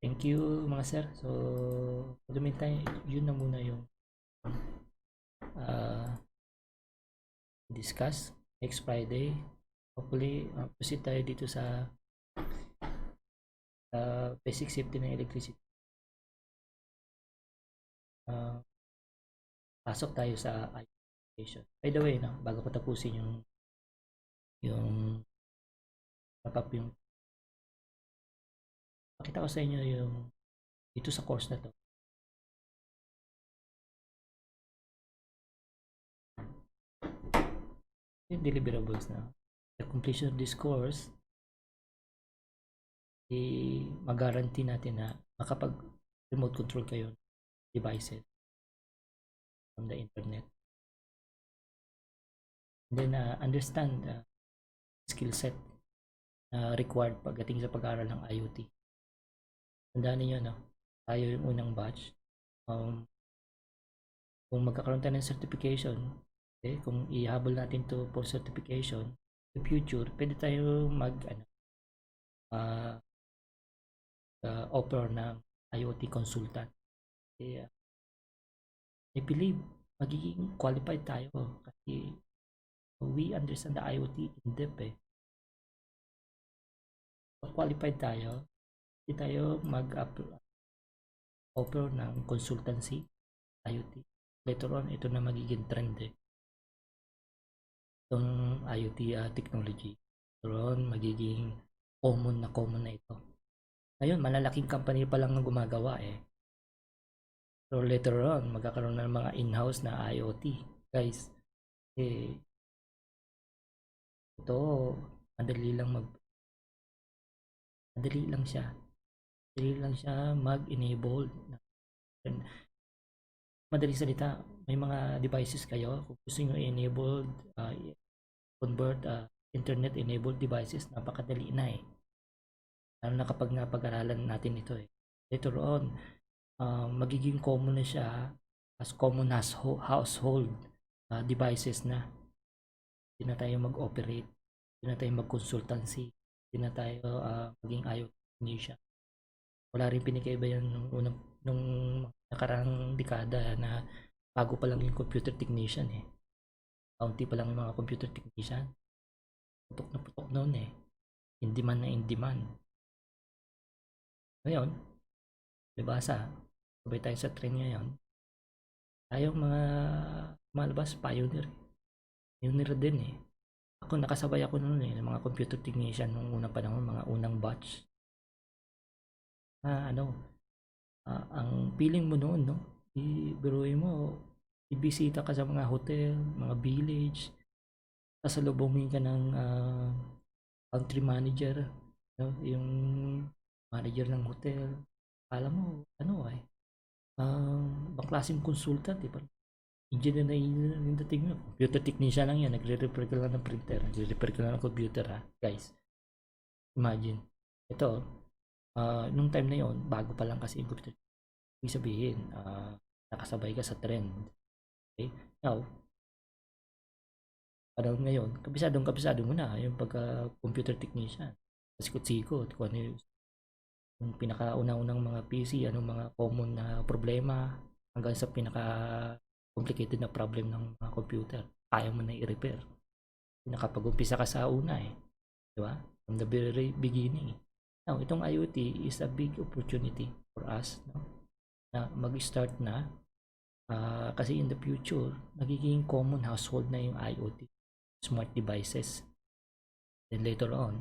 thank you mga sir. So, for the meantime, yun na muna yung discuss next Friday. Hopefully, proceed tayo dito sa basic safety ng electricity. Pasok tayo sa application. By the way, no, bago ko tapusin yung wrap up yung pakita ko sa inyo yung dito sa course na to. Yung deliverables na. The completion of this course, mag-guarantee natin na makapag remote control kayo devices from the internet. And then understand the skill set required pagdating sa pag-aaral ng IoT. Tandaan niyo, no? Tayo yung unang batch. Kung magkakaroon tayo ng certification, okay, kung ihabol natin to for certification, in the future, pwede tayo offer ng IoT consultant. Okay, I believe magiging qualified tayo kasi we understand the IoT in depth eh. Pag qualified tayo, hindi tayo offer ng consultancy IoT. Later on, ito na magiging trend eh. Itong IoT technology. Later on, magiging common na ito. Ngayon, malalaking company pa lang ang gumagawa eh. So later on, magkakaroon na ng mga in-house na IoT. Guys, ito, madali lang siya. Madali lang siya mag-enable. Madali salita, may mga devices kayo, kung gusto nyo i-enable, convert internet-enabled devices, napakadali na eh. Lalo na kapag napag-aralan natin ito eh. Later on, magiging common na siya as common as household devices na. Hindi na tayo mag-operate, hindi na tayo mag-consultancy, hindi na tayo maging IoT technician. Wala rin pinikaiba yan nung nakarang dekada na bago pa lang yung computer technician eh. Kaunti pa lang yung mga computer technician. Putok na putok noon eh. In demand na in demand. Ngayon, libasa, sabay tayo sa trend ngayon. Tayong mga malabas, pioneer. Pioneer din eh. Ako nakasabay ako noon eh, ng mga computer technician nung unang panahon, mga unang batch. Ang feeling mo noon, no? Biruin mo, ibisita ka sa mga hotel, mga village, sasalubungin ka ng country manager, no? Yung manager ng hotel. Alam mo, bang klaseng consultant, diba? Engineer na yung dating mo. Computer technician lang yan, nagre-repair ka lang ng printer, nagre-repair ka lang ng computer, ha, guys. Imagine. Ito, nung time na yon bago pa lang kasi yung computer. Ibig sabihin, nakasabay ka sa trend. Okay? Now, panahon ngayon, kabisado mo na yung pagka-computer technician. Sikot-sikot, kung ano yung pinakauna-unang mga PC, anong mga common na problema, hanggang sa pinaka-complicated na problem ng mga computer. Kaya mo na i-repair. Nakapag-umpisa ka sa una di ba? From the very beginning. Now, itong IoT is a big opportunity for us, no? Na mag-start na kasi in the future, magiging common household na yung IoT, smart devices. Then later on,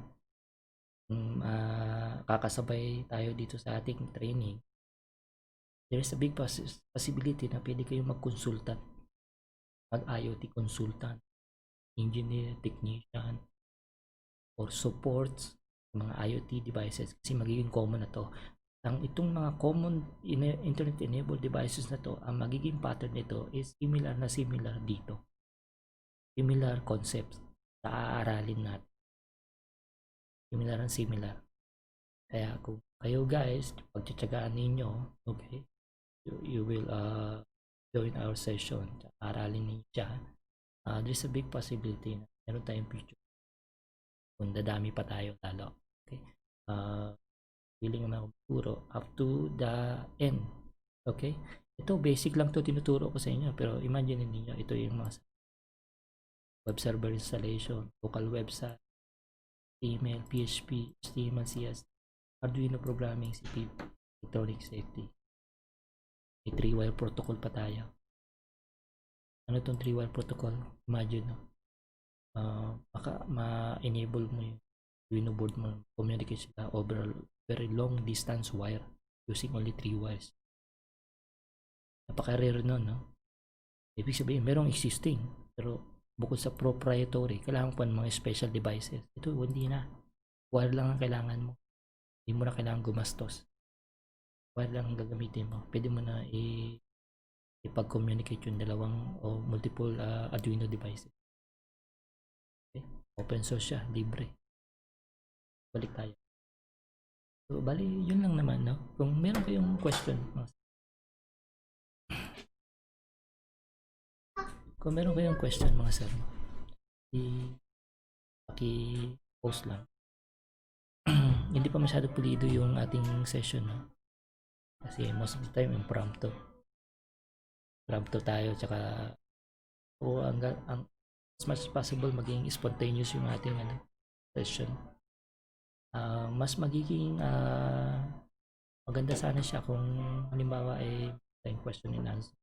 kakasabay tayo dito sa ating training, there's a big possibility na pwede kayong mag-consultant, mag-IoT consultant, engineer, technician, or supports mga IoT devices kasi magiging common na to. Itong mga common internet-enabled devices na to, ang magiging pattern nito is similar dito. Similar concepts na aaralin natin. Similar. Kaya kung kayo guys, pagtsatsagaan ninyo, okay, you will join our session. Aralin ninyo siya. There's a big possibility na meron tayong future. Kung dadami pa tayo lalo. Okay? Willing naman ako magturo up to the end. Okay? Ito, basic lang to tinuturo ko sa inyo. Pero imagine niyo ito yung mga web server installation, local website, email, PHP, HTML, CSS, Arduino programming, CPU, electronic safety. May 3-wire protocol pa tayo. Ano itong 3-wire protocol? Imagine, no? Baka ma-enable mo yung Arduino board mo, communicate sila over very long distance wire using only 3 wires. Napaka-rare nun, no? Ibig sabihin, merong existing, pero bukod sa proprietary, kailangan pa ng mga special devices. Ito, hindi na. Wire lang ang kailangan mo. Hindi mo na kailangan gumastos. Wire lang ang gagamitin mo. Pwede mo na ipag-communicate yung dalawang o multiple Arduino devices. Okay? Open source siya, libre. Balik tayo. So, bali, yun lang naman, no? Kung meron kayong question, mga sir, paki-post lang. Hindi pa masyado pulido yung ating session, no? Kasi most of the time impromptu tayo, tsaka as much as possible maging spontaneous yung ating session. Mas magiging maganda sana siya kung halimbawa ay tayong question and answer.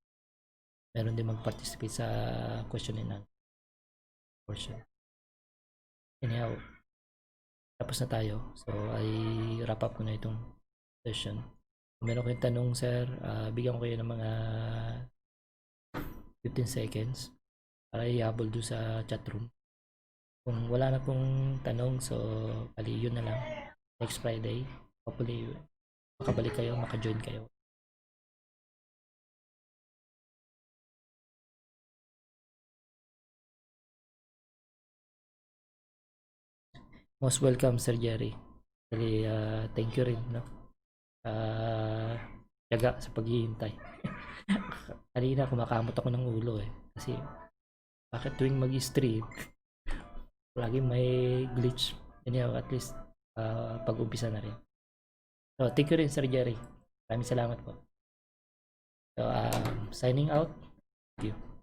Meron din mag-participate sa question and answer portion. Anyhow, tapos na tayo. So, I wrap up ko na itong session. Kung meron kayong tanong, sir, bigyan ko kayo ng mga 15 seconds para i-habol doon sa chat room. Kung wala na pong tanong, so bali yun na lang. Next Friday, hopefully makabalik kayo, maka-join kayo. Most welcome, Sir Jerry. Bali, thank you rin, no? Tiyaga sa paghihintay. Kanina kumakamot ako ng ulo kasi bakit tuwing mag-stream laging may glitch. Anyhow, at least pag-umpisa na rin. So, thank you rin, Sir Jerry. Maraming salamat po. So, signing out. Thank you.